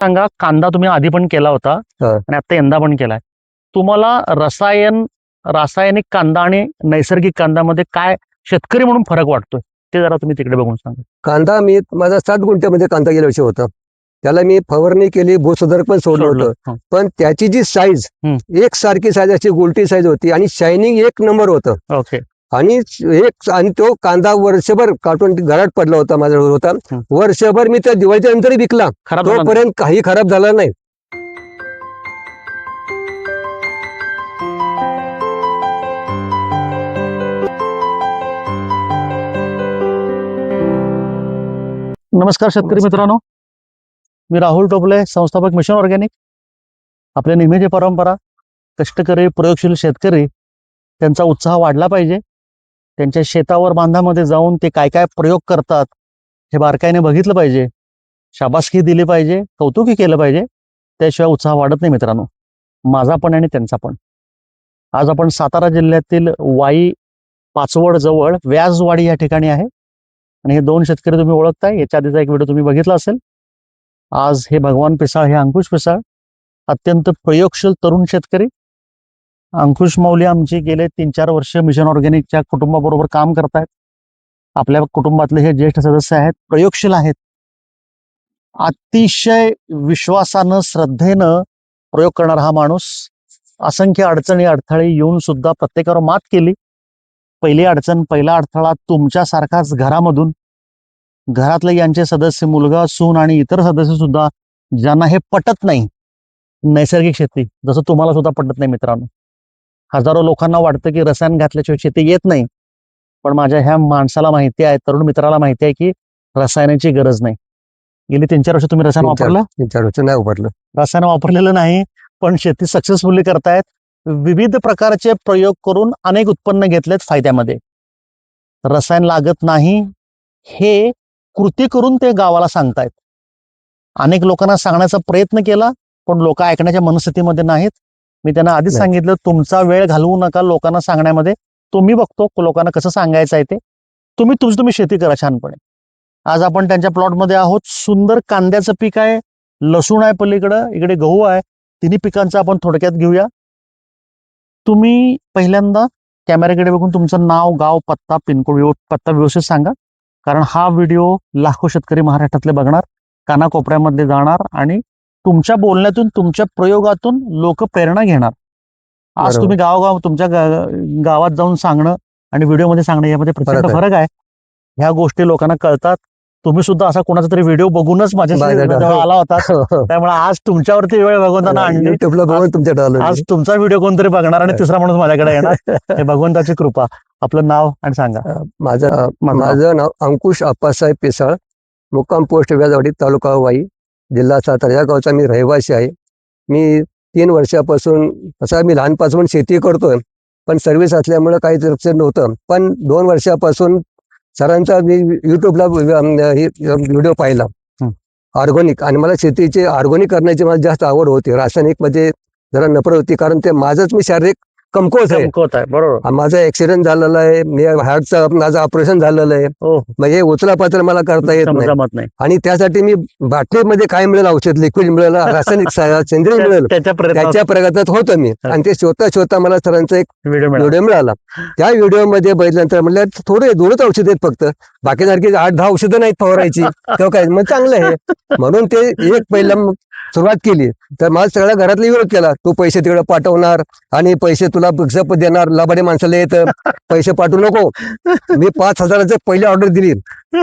सांगा, कांदा तुम्ही आधी पण केला होता आणि आता यंदा पण केलाय. तुम्हाला रासायनिक कांदा आणि नैसर्गिक कांद्यामध्ये काय शेतकरी म्हणून फरक वाटतोय ते जरा तुम्ही तिकडे बघून सांगा. कांदा मी माझा 7 गुंठ्यामध्ये कांदा गेल्या वर्षी होता. त्याला मी फवारणी केली, भूसुधारक पण सोडलं होतं. पण त्याची जी साईज एकसारखी साईज अशी गोलटी साईज होती आणि शायनिंग एक नंबर होतं. ओके. आणि तो कांदा वर्षभर काढून घरात पडला होता, माझ्यावर होता. वर्षभर मी त्या दिवाळीच्या नंतर विकला, तोपर्यंत काही खराब झाला नाही. नमस्कार शेतकरी मित्रांनो, मी राहुल टोपले, संस्थापक मिशन ऑर्गॅनिक. आपल्या नेहमीची परंपरा, कष्टकरी प्रयोगशील शेतकरी त्यांचा उत्साह वाढला पाहिजे. त्यांच्या शेतावर बांधामध्ये जाऊन ते काय काय प्रयोग करतात हे बारकाईने बघितलं पाहिजे, शाबासकी दिली पाहिजे, कौतुकी केलं पाहिजे. त्याशिवाय उत्साह वाढत नाही मित्रांनो, माझा पण आणि त्यांचा पण. आज आपण सातारा जिल्ह्यातील वाई पाचवड जवळ व्याजवाडी या ठिकाणी आहे आणि हे दोन शेतकरी तुम्ही ओळखताय. याच्या आधीचा एक व्हिडिओ तुम्ही बघितला असेल. आज हे भगवान पिसाळ, हे अंकुश पिसाळ, अत्यंत प्रयोगशील तरुण शेतकरी. अंकुश माऊली आमची गेले 3-4 वर्ष मिशन ऑर्गॅनिकच्या कुटुंबाबरोबर काम करतायत. आपल्या कुटुंबातले हे ज्येष्ठ सदस्य आहेत, प्रयोगशील आहेत. अतिशय विश्वासानं, श्रद्धेनं प्रयोग करणारा हा माणूस असंख्य अडचणी अडथळे येऊन सुद्धा प्रत्येकावर मात केली. पहिली अडचण, पहिला अडथळा तुमच्यासारखाच घरामधून, घरातले यांचे सदस्य, मुलगा, सून आणि इतर सदस्य सुद्धा ज्यांना हे पटत नाही, नैसर्गिक शेती, जसं तुम्हाला सुद्धा पटत नाही मित्रांनो. हजारो लोकांना वाटतं की रसायन घातल्याशिवाय शेती येत नाही, पण माझ्या ह्या माणसाला माहिती आहे, तरुण मित्राला माहिती आहे की रसायनाची गरज नाही. गेली 3-4 वर्ष तुम्ही रसायन वापरलं? 3-4 वर्ष नाही वापरलं. रसायन वापरलेलं नाही, पण शेती सक्सेसफुली करतायत. विविध प्रकारचे प्रयोग करून अनेक उत्पन्न घेतलेत फायद्यामध्ये. रसायन लागत नाही हे कृती करून ते गावाला सांगतायत. अनेक लोकांना सांगण्याचा प्रयत्न केला, पण लोक ऐकण्याच्या मनस्थितीमध्ये नाहीत. मी त्यांना आधीच सांगितलं, तुमचा वेळ घालवू नका लोकांना सांगण्यामध्ये. तुम्ही बघतो लोकांना कसं सांगायचं आहे ते. तुम्ही शेती करा छानपणे. आज आपण त्यांच्या प्लॉटमध्ये आहोत. सुंदर कांद्याचं पीक आहे, लसूण आहे पलीकडं, इकडे गहू आहे. तिन्ही पिकांचं आपण थोडक्यात घेऊया. तुम्ही पहिल्यांदा कॅमेऱ्याकडे बघून तुमचं नाव, गाव, पत्ता, पिनकोड, पत्ता व्यवस्थित सांगा. कारण हा व्हिडिओ लाखो शेतकरी महाराष्ट्रातले बघणार, कानाकोपऱ्यामध्ये जाणार आणि तुमच्या बोलण्यातून, तुमच्या प्रयोगातून लोक प्रेरणा घेणार. आज तुम्ही गावगाव तुमच्या गावात जाऊन सांगणं आणि व्हिडिओमध्ये सांगणं यामध्ये प्रचंड फरक आहे. ह्या गोष्टी लोकांना कळतात. तुम्ही सुद्धा असा कोणाचा तरी व्हिडिओ बघूनच माझ्या आला होता, त्यामुळे आज तुमच्यावरती वेळ भगवंतांना आणली. आज तुमचा व्हिडिओ कोणतरी बघणार आणि तिसरा माणूस माझ्याकडे येणार. हे भगवंताची कृपा. आपलं नाव आणि सांगा. माझं नाव अंकुश आप्पासाहेब पिसाळ, मुक्काम पोस्ट व्याजवाडी, तालुका वाई, जिल्हा सातारा या गावचा मी रहिवासी आहे. मी 3 वर्षापासून, असं मी लहानपासून शेती करतोय, पण सर्व्हिस असल्यामुळे काही लक्ष नव्हतं. पण 2 वर्षापासून सरांचा मी युट्यूबला व्हिडिओ पाहिला ऑर्गॅनिक, आणि मला शेतीची ऑर्गॅनिक करण्याची मला जास्त आवड होती. रासायनिक मध्ये जरा नफरत होती, कारण ते माझंच मी शारीरिक कमकुवत आहे. बरोबर. माझा ऍक्सिडेंट झालेला आहे, मी हार्टचं माझं ऑपरेशन झालेलं आहे. म्हणजे उचला पात्र मला करता येत नाही, आणि त्यासाठी मी बाटलीमध्ये काय मिळेल, औषध लिक्विड मिळेल, रासायनिक सेंद्रिय मिळेल, त्याच्या प्रयत्नात होतो मी. आणि ते शोधता मला सरांचा एक व्हिडिओ मिळाला. त्या व्हिडिओमध्ये बघितल्यानंतर म्हटलं थोडे दोनच औषध आहेत फक्त, बाकीसारखी 8-10 औषधं नाहीत फवारायची, तेव्हा काय मग चांगलं आहे. म्हणून ते एक पहिलं सुरुवात केली. तर मला सगळ्या घरातला विरोध केला, तू पैसे तिकडे पाठवणार आणि पैसे तुला पक्षप देणार, लाभाडी माणसाला येतं, पैसे पाठवू नको. मी 5,000ची पहिली ऑर्डर दिली.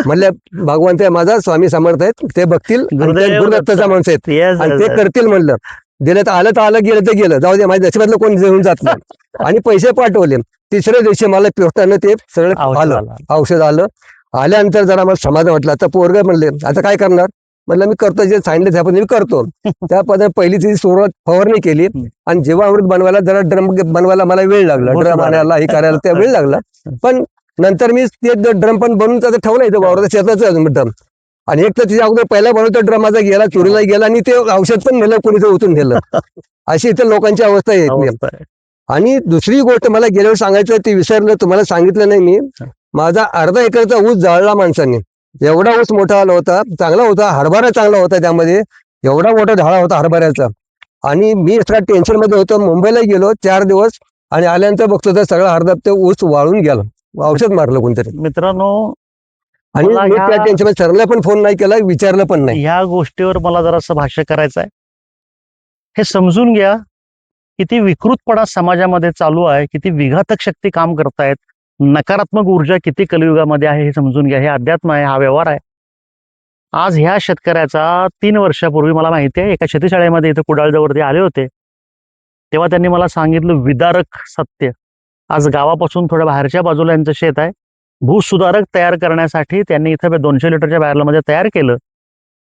म्हणलं भगवंत माझा, स्वामी समर्थ आहेत, ते बघतील, गुरुदत्ताचा माणूस आहेत आणि ते करतील. म्हणलं दिलं तर आलं, गेलं तर गेलं, जाऊ दे, माझ्या नशिबातलं कोण घेऊन जात नाही. आणि पैसे पाठवले. तिसऱ्या दिवशी मला पोस्टानं ते सगळं आलं, औषध आलं. आल्यानंतर जरा मला समाधान वाटलं. आता पोरगं म्हणले आता काय करणार, म्हणलं मी करतो, जे सांगितलं त्या पद्धतीने मी करतो. त्या पद्धतीने पहिली तिची सुरुवात फवारणी केली. आणि जीवामृत बनवायला जरा ड्रम बनवायला मला वेळ लागला, ड्रम आणायला, हे करायला त्या वेळ लागला. पण नंतर मी ते ड्रम पण बनवून त्याचं ठेवलं इथं वावरात, शेताचं ड्रम. आणि एक तर तिच्या अगोदर पहिला बनवतो ड्रम माझा गेला, चोरीला गेला, आणि ते औषध पण नेलं, कोणी ते उतरून नेलं. अशी इथं लोकांची अवस्था आहे. आणि दुसरी गोष्ट मला गेल्यावर सांगायचं ते विसरलं, तुम्हाला सांगितलं नाही मी. माझा अर्धा एकरचा ऊस जाळला माणसाने. एवढा ऊस मोठा आला होता, चांगला होता, हरभरा चांगला होता, त्यामध्ये एवढा मोठा झाडा होता हरभऱ्याचा. आणि मी इतका टेन्शन मध्ये होतो, मुंबईला गेलो 4 दिवस आणि आल्यानंतर बघतो तर सगळा अर्धा ते ऊस वाळून गेला, औषध मारलं कोणतरी. मित्रांनो, आणि मला मी त्या टेन्शन मध्ये सरला पण फोन नाही केला, विचारलं पण नाही. ह्या गोष्टीवर मला जरासं भाष्य करायचं आहे. हे समजून घ्या, किती विकृतपणा समाजामध्ये चालू आहे, किती विघातक शक्ती काम करतायत, नकारात्मक ऊर्जा किती कलियुगामध्ये आहे हे समजून घ्या. हे अध्यात्म आहे, हा व्यवहार आहे. आज ह्या शेतकऱ्याचा 3 वर्षापूर्वी मला माहिती आहे, एका शेतीशाळेमध्ये इथं कुडाळजवळती आले होते. तेव्हा त्यांनी मला सांगितलं विदारक सत्य. आज गावापासून थोड्या बाहेरच्या बाजूला यांचं शेत आहे. भूसुधारक तयार करण्यासाठी त्यांनी इथं 200 लिटरच्या बॅरलमध्ये तयार केलं.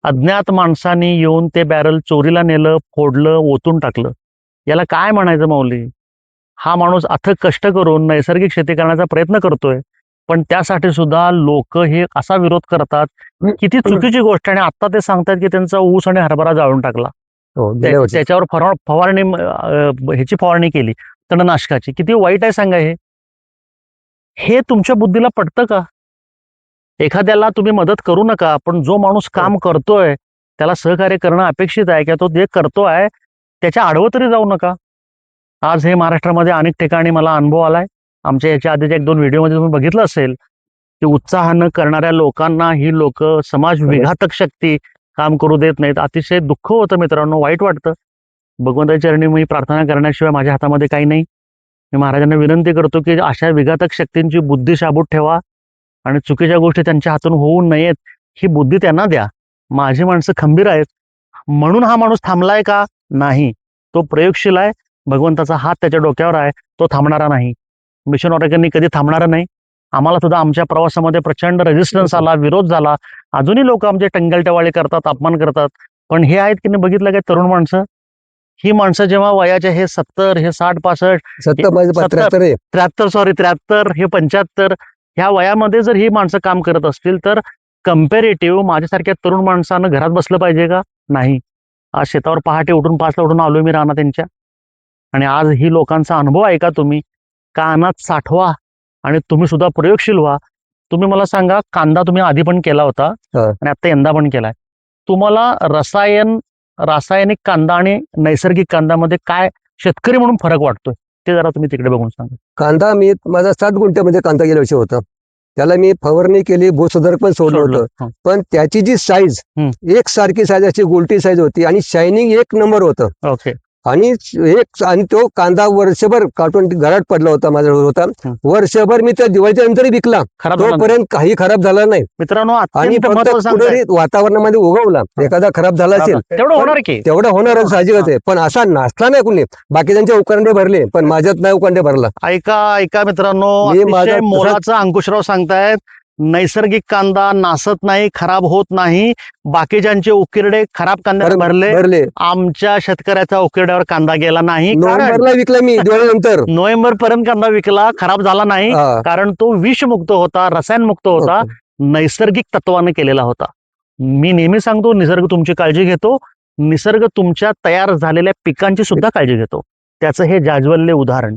अज्ञात माणसांनी येऊन ते बॅरल चोरीला नेलं, फोडलं, ओतून टाकलं. याला काय म्हणायचं माऊली? हा माणूस अथक कष्ट करून नैसर्गिक शेती करण्याचा प्रयत्न करतोय, पण त्यासाठी सुद्धा लोक हे असा विरोध करतात, किती चुकीची गोष्ट आहे. आणि आता ते सांगतात की त्यांचा ऊस आणि हरभरा जाळून टाकला, त्याच्यावर फवारणी ह्याची फवारणी केली, तणनाशकाची. किती वाईट आहे सांगा हे. हे तुमच्या बुद्धीला पटतं का? एखाद्याला तुम्ही मदत करू नका, पण जो माणूस काम करतोय त्याला सहकार्य करणं अपेक्षित आहे, किंवा तो जे करतोय त्याच्या आडवं तरी जाऊ नका. आज हे महाराष्ट्रामध्ये अनेक ठिकाणी मला अनुभव आलाय. आमच्या याच्या आधीच्या 1-2 व्हिडिओमध्ये तुम्ही बघितलं असेल की उत्साहानं करणाऱ्या लोकांना ही लोक समाज विघातक शक्ती काम करू देत नाहीत. अतिशय दुःख होतं मित्रांनो, वाईट वाटतं. भगवंताच्या चरणी मी प्रार्थना करण्याशिवाय माझ्या हातामध्ये काही नाही. मी महाराजांना विनंती करतो की अशा विघातक शक्तींची बुद्धी शाबूत ठेवा आणि चुकीच्या गोष्टी त्यांच्या हातून होऊ नयेत ही बुद्धी त्यांना द्या. माझी माणसं खंबीर आहेत म्हणून हा माणूस थांबलाय का? नाही. तो प्रयोगशील आहे. भगवंताचा हात त्याच्या डोक्यावर आहे, तो थांबणारा नाही. मिशन ऑर्गननी कधी थांबणार नाही. आम्हाला सुद्धा आमच्या प्रवासामध्ये प्रचंड रेजिस्टन्स आला, विरोध झाला. अजूनही लोक आमचे टंगलटवाळी करतात, अपमान करतात. पण हे आहेत की नाही बघितलं काय तरुण माणसं? ही माणसं जेव्हा वयाचे हे 70, हे 60-65, 73, हे 75, ह्या वयामध्ये जर ही माणसं काम करत असतील तर कम्पॅरेटिव्ह माझ्यासारख्या तरुण माणसानं घरात बसलं पाहिजे का? नाही. आज शेतावर पहाटे उठून 5ला उठून आलोय मी राहणार त्यांच्या. आणि आज ही लोकांचा अनुभव ऐका तुम्ही, कानात साठवा आणि तुम्ही सुद्धा प्रयोगशील व्हा. तुम्ही मला सांगा, कांदा तुम्ही आधी पण केला होता आणि आता यंदा पण केलाय. तुम्हाला रासायनिक कांदा आणि नैसर्गिक कांद्यामध्ये काय शेतकरी म्हणून फरक वाटतोय ते जरा तुम्ही तिकडे बघून सांगा. कांदा मी माझा 7 गुंठ्यामध्ये कांदा गेल्या वर्षी होता. त्याला मी फवारणी केली, भूसुधारक पण सोडलं होतं. पण त्याची जी साईज एक सारखी साईज, अशी गोलटी साईज होती आणि शायनिंग 1 नंबर होतं. ओके. आणि तो कांदा वर्षभर काढून घरात पडला होता, माझ्यावर होता. वर्षभर मी त्या दिवाळीच्या नंतर विकला, तोपर्यंत काही खराब झाला नाही मित्रांनो. आणि वातावरणामध्ये उगवला. एखादा खराब झाला असेल तेवढं होणार साहजिकच आहे, पण असा नाचला नाही कुणी. बाकीच्यांचे उकरंडे भरले, पण माझ्यात नाही उकरंडे भरला. ऐका मित्रांनो, मोलाचा अंकुशराव सांगतायत, नैसर्गिक कांदा नासत नाही, खराब होत नाही. बाकीच्यांचे उकिरडे खराब कांद्यात भरले, आमच्या शेतकऱ्याच्या उकिरड्यावर कांदा गेला नाही. नोव्हेंबरला विकला मी, दिवाळीनंतर. नोव्हेंबर पर्यंत कांदा विकला, खराब झाला नाही, कारण तो विषमुक्त होता, रसायनमुक्त होता, नैसर्गिक तत्वाने केलेला होता. मी नेहमी सांगतो, निसर्ग तुमची काळजी घेतो, निसर्ग तुमच्या तयार झालेल्या पिकांची सुद्धा काळजी घेतो. त्याचं हे जाज्वल्य उदाहरण.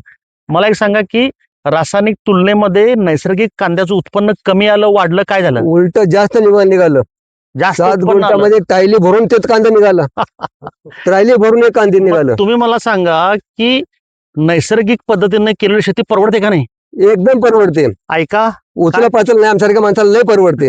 मला एक सांगा की रासायनिक तुलनेमध्ये नैसर्गिक कांद्याचं उत्पन्न कमी आलं, वाढलं, काय झालं? उलट जास्त निघालं. 7 गुंठ्यामध्ये टायली भरून तेच कांदा निघाला. टायली भरून एक कांदे निघालं. तुम्ही मला सांगा की नैसर्गिक पद्धतीने केलेली शेती परवडते का नाही? एकदम परवडते. ऐका, उचला पाचल नाही, आमच्यासारख्या माणसाला लय परवडते.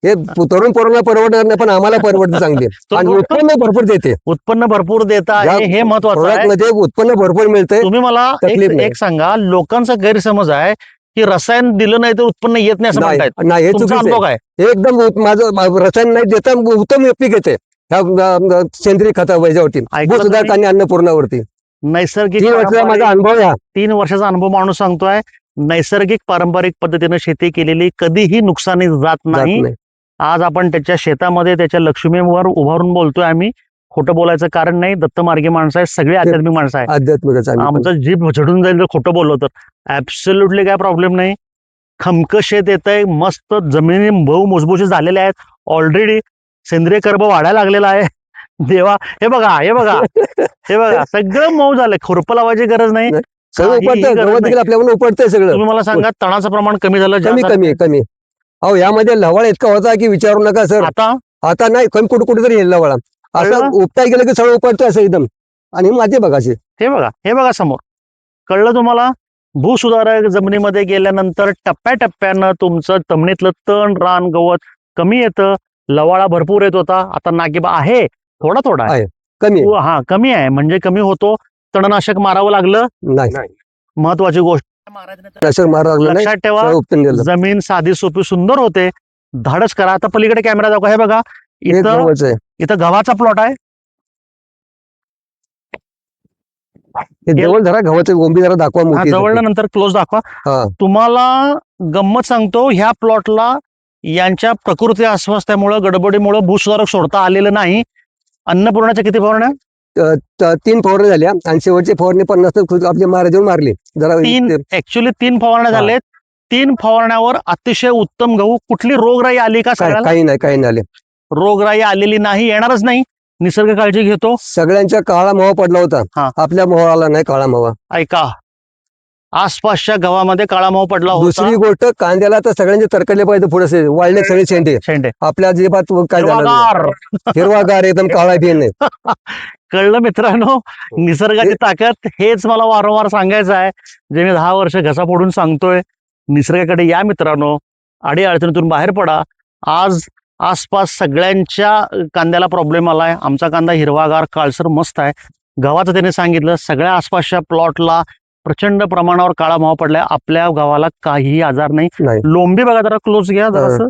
हे तरुण पोरांना परवडणार नाही, पण आम्हाला परवडते चांगली. आणि उत्पन्न भरपूर देते. उत्पन्न भरपूर देता हे महत्वाचं आहे. म्हणजे उत्पन्न भरपूर मिळते. तुम्ही मला एक सांगा, लोकांचा गैरसमज आहे की रसायन दिलं नाही तर उत्पन्न येत नाही असं म्हणतायत. नाही, हे तुमचा अनुभव काय? एकदम माझं रसायन नाही देता उत्तम पीक येते सेंद्रिय खतावरती, भूसुधारक आणि अन्नपूर्णावरती. नैसर्गिक माझा अनुभव आहे. 3 वर्षाचा अनुभव माणूस सांगतोय. नैसर्गिक पारंपरिक पद्धतीने शेती केलेली कधीही नुकसानी जात नाही. आज आपण त्याच्या शेतामध्ये त्याच्या लक्ष्मीवर उभारून बोलतोय आम्ही. खोटं बोलायचं कारण नाही. दत्तमार्गी माणसं आहे, सगळे आध्यात्मिक माणसं आहे. आमचं जीभ झडून जाईल जर खोटं बोललो तर. ऍब्सोल्युटली काय प्रॉब्लेम नाही. खमकं शेत येतंय, मस्त जमिनी भाऊ मुसबुशीत झालेल्या आहेत. ऑलरेडी सेंद्रिय कर्ब वाढायला लागलेला आहे. देवा, हे बघा सगळं मऊ झालंय. खुरपं लावायची गरज नाही. आपल्याला उपटतंय सगळं. तुम्ही मला सांगा, तणाचं प्रमाण कमी झालं? कमी. अहो, यामध्ये लवाळ इतका होता की विचारू नका सर. आता नाही, कमी कुठे तरी लवाळा. असं उपटाय गेलं की सगळं उपटतो असं एकदम. आणि माती बघायची. हे बघा समोर. कळलं तुम्हाला? भूसुधारक जमिनीमध्ये गेल्यानंतर टप्प्याटप्प्यानं तुमचं जमिनीतलं तण, रान, गवत कमी येतं. लवाळा भरपूर येत होता, आता नागीबा आहे, थोडा थोडा आहे, कमी कमी आहे. म्हणजे कमी होतो. तणनाशक मारावं लागलं नाही. महत्वाची गोष्ट. लक्षात ठेवा, जमीन साधी सोपी सुंदर होते. धाडस करा. आता पलीकडे कॅमेरा दाखवा. हे बघा, इथं गव्हाचा प्लॉट आहे. जवळ जरा गव्हाची गोंबी जरा दाखवा. जवळ नंतर क्लोज दाखवा. तुम्हाला गंमत सांगतो, ह्या प्लॉटला यांच्या प्रकृती अस्वास्थ्यामुळे, गडबडीमुळे भूसुधारक सोडता आलेलं नाही. अन्नपूर्णाच्या किती फवारण्या? 3 फवारण्या झाल्या आणि शेवटची फवारणी 50 आपली महाराजांनी मारली. जरा 3 फवारण्या झाल्या. 3 फवारण्यावर अतिशय उत्तम गहू. कुठली रोगराई आली का? काही नाही आले. रोगराई आलेली नाही, येणारच नाही. निसर्ग काळजी घेतो. सगळ्यांच्या काळा मावा पडला होता, आपल्या मोहाला नाही काळा मावा. ऐका, आसपासच्या गव्हामध्ये काळा मावा पडला होता. दुसरी गोष्ट, कांद्याला तर सगळ्यांचे तरकडले पाहिजे, पुढे वाळले सगळे शेंडे. आपल्या अजिबात काय हिरवागार एकदम काळा बिन नाही. कळलं मित्रांनो, निसर्गाची ताकद. हेच मला वारंवार सांगायचं आहे, जे मी 10 वर्ष घसा फोडून सांगतोय. निसर्गाकडे या मित्रांनो, अडी अडचणीतून बाहेर पडा. आज आसपास सगळ्यांच्या कांद्याला प्रॉब्लेम आलाय. आमचा कांदा हिरवागार, काळसर, मस्त आहे. गव्हाचं त्याने सांगितलं, सगळ्या आसपासच्या प्लॉटला प्रचंड प्रमाणावर काळा मावा पडलाय. आपल्या गावाला काहीही आजार नाही. लोंबी बघा, जरा क्लोज घ्या जरासं.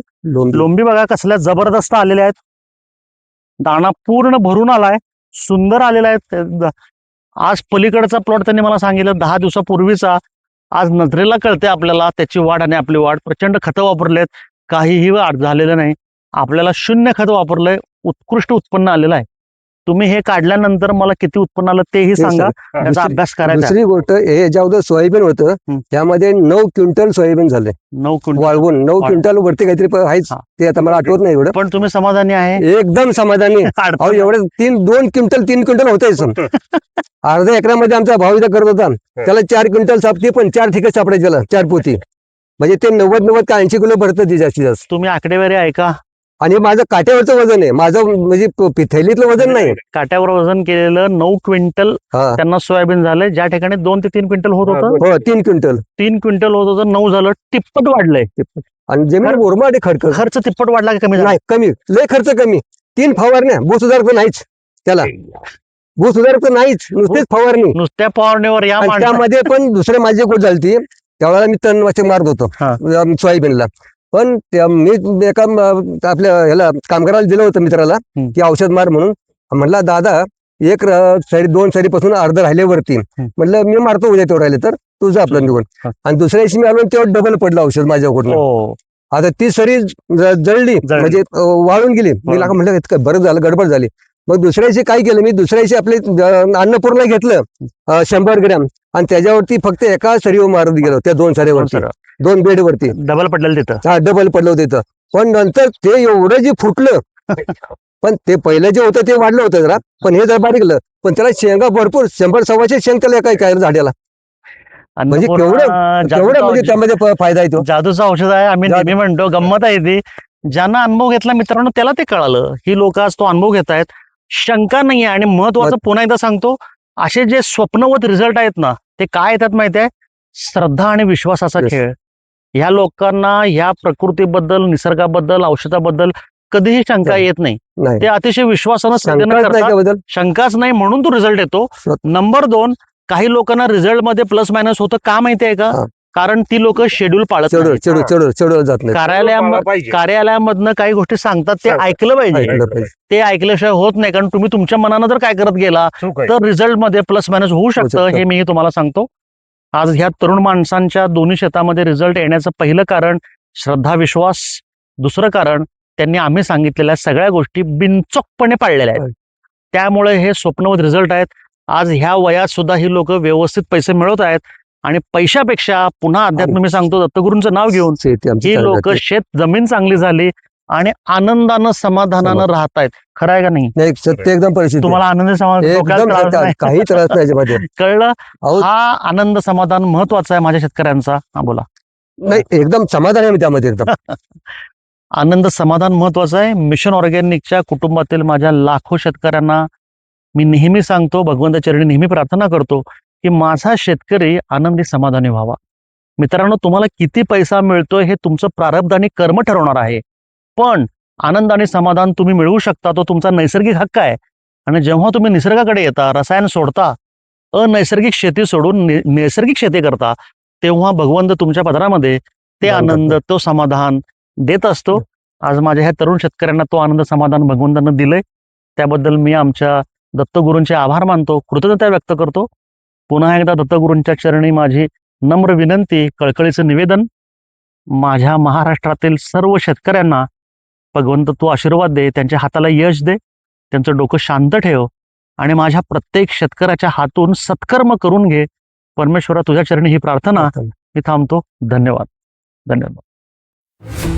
लोंबी बघा कसल्या जबरदस्त आलेल्या आहेत. दाणा पूर्ण भरून आलाय, सुंदर आलेला आहे. आज पलीकडचा प्लॉट त्यांनी मला सांगितलं 10 दिवसापूर्वीचा. आज नजरेला कळते आपल्याला त्याची वाढ आणि आपली वाढ. प्रचंड खतं वापरलेत, काहीही वाढ झालेलं नाही. आपल्याला 0 खत वापरलंय, उत्कृष्ट उत्पन्न आलेलं आहे. तुम्ही हे काढल्यानंतर मला किती उत्पन्न आलं तेही सांगा, त्याचा अभ्यास करायचा. दुसरी गोष्ट, हे ज्यावर सोयाबीन होतं त्यामध्ये 9 क्विंटल सोयाबीन झाले. 9 क्विंटल वाळवून 9 क्विंटल वरती काहीतरी आहेच, ते आता मला आठवत नाही एवढं. पण तुम्ही समाधानी आहे? एकदम समाधानी. एवढे 2 क्विंटल 3 क्विंटल होते. अर्ध्या एकरामध्ये आमचा भाऊ इथं करत होता, त्याला 4 क्विंटल सापते, पण 4 ठिकाणी सापडायचे त्याला 4 पोती. म्हणजे ते 90 का 80 किलो भरतं ते जास्तीत जास्त. तुम्ही आकडेवारी ऐका. आणि माझं काट्यावरचं वजन आहे, माझं म्हणजे थैलीतलं वजन नाही. काट्यावर वजन केलेलं 9 क्विंटल त्यांना सोयाबीन झालंय. ज्या ठिकाणी 2 ते 3 क्विंटल होत होतं, 3 क्विंटल होत होतं, 9 झालं. तिप्पट वाढलंय. आणि जमीन मुरमाड खर्च तिप्पट वाढला का कमी? नाही, कमी, लय खर्च कमी. 3 फवारण्या, भूसुधारक नाहीच त्याला. भूसुधारक नाहीच, नुसतेच फवारणी. नुसत्या फवारणीवर या. त्यामध्ये पण दुसरे माझी गोष्ट झाली, त्यावेळेला मी तणनाशक मारत होतो सोयाबीनला. पण मी एका आपल्या ह्याला कामगाराला दिलं होतं मित्राला, की औषध मार म्हणून. म्हटलं दादा, 1 सरी 2 सरीपासून अर्ध राहिल्यावरती म्हटलं मी मारतो, उद्या तेवढं राहिले तर तुझं आपलं निघून. आणि दुसऱ्या दिवशी मी आलो तेव्हा डबल पडलं औषध माझ्याकडून. आता ती सरी जळली, म्हणजे वाळून गेली. मी म्हटलं इतकं बरं झालं, गडबड झाली. मग दुसऱ्या दिवशी काय केलं, मी दुसऱ्या दिवशी आपले अन्नपूर्णा घेतलं 100 ग्रॅम, आणि त्याच्यावरती फक्त एका सरीवर मारत गेलो, त्या 2 सरीवरती, 2 बेडवरती. डबल पडलेलं तिथं. हा, डबल पडलं होतं तिथं. पण नंतर ते एवढं जे फुटलं, पण ते पहिलं जे होतं ते वाढलं होतं जरा, पण हे जरा बारीकलं. पण त्याला शेंगा भरपूर, 100-125 शेंग त्याला काय झाडाला. म्हणजे केवढं म्हणजे त्यामध्ये फायदा येतो. जादूचं औषध आहे, आम्ही नेहमी म्हणतो. गंमत आहे ती. ज्यांना अनुभव घेतला मित्रांनो, त्याला ते कळालं. ही लोक आज तो अनुभव घेत आहेत, शंका नाहीये. आणि महत्वाचं पुन्हा एकदा सांगतो, असे जे स्वप्नवत रिझल्ट आहेत ना, ते काय येतात माहिती आहे? श्रद्धा आणि विश्वासाचा खेळ. ह्या लोकांना ह्या प्रकृतीबद्दल, निसर्गाबद्दल, औषधाबद्दल कधीही शंका येत नाही. ते अतिशय विश्वासानं करतात. शंकाच नाही म्हणून तो रिझल्ट येतो. नंबर 2, काही लोकांना रिझल्ट मध्ये प्लस मायनस होतं. का माहितीये का? कारण ती लोक शेड्यूल पाळत कार्यालयामधनं काही गोष्टी सांगतात, ते ऐकलं पाहिजे. ते ऐकल्याशिवाय होत नाही. कारण तुम्ही तुमच्या मनानं जर काय करत गेला तर रिझल्ट मध्ये प्लस मायनस होऊ शकतं. हे मी तुम्हाला सांगतो. आज ह्या तरुण माणसांच्या दोन्ही शेतामध्ये रिझल्ट येण्याचं पहिलं कारण श्रद्धा, विश्वास. दुसरं कारण त्यांनी आम्ही सांगितलेल्या सगळ्या गोष्टी बिनचोकपणे पाळलेल्या आहेत. त्यामुळे हे स्वप्नवत रिझल्ट आहेत. आज ह्या वयात सुद्धा ही लोक व्यवस्थित पैसे मिळवत आहेत. आणि पैशापेक्षा पुन्हा अध्यात्म, मी सांगतो दत्तगुरूंचं नाव घेऊन, ही लोक शेत जमीन चांगली झाली आणि आनंदानं, समाधानानं राहत आहेत. खरं आहे का नाही? सत्य एकदम परिस्थिती. तुम्हाला आनंद समाधान काही त्रास नाही कळलं? हा आनंद समाधान महत्वाचा आहे माझ्या शेतकऱ्यांचा. हा, बोला. नाही, एकदम समाधान आहे त्यामध्ये एकदम. आनंद समाधान महत्वाचं आहे. मिशन ऑर्गॅनिकच्या कुटुंबातील माझ्या लाखो शेतकऱ्यांना मी नेहमी सांगतो, भगवंता चरणी नेहमी प्रार्थना करतो की माझा शेतकरी आनंदी समाधानी व्हावा. मित्रांनो, तुम्हाला किती पैसा मिळतोय हे तुमचं प्रारब्ध आणि कर्म ठरवणार आहे, पण आनंद आणि समाधान तुम्ही मिळवू शकता, तो तुमचा नैसर्गिक हक्क आहे. आणि जेव्हा तुम्ही निसर्गाकडे येता, रसायन सोडता, अनैसर्गिक शेती सोडून नैसर्गिक शेती करता, तेव्हा भगवंत तुमच्या पदरामध्ये ते आनंद, तो समाधान देत असतो. आज माझ्या ह्या तरुण शेतकऱ्यांना तो आनंद समाधान भगवंतानं दिलंय, त्याबद्दल मी आमच्या दत्तगुरूंचे आभार मानतो, कृतज्ञता व्यक्त करतो. पुन्हा एकदा दत्तगुरूंच्या चरणी माझी नम्र विनंती, कळकळीचं निवेदन, माझ्या महाराष्ट्रातील सर्व शेतकऱ्यांना भगवंत तू आशीर्वाद दे, त्यांच्या हाताला यश दे, त्यांचं डोकं शांत ठेव आणि माझ्या प्रत्येक शेतकऱ्याच्या हातून सत्कर्म करून घे. परमेश्वरा, तुझ्या चरणी ही प्रार्थना. मी थांबतो. धन्यवाद. धन्यवाद.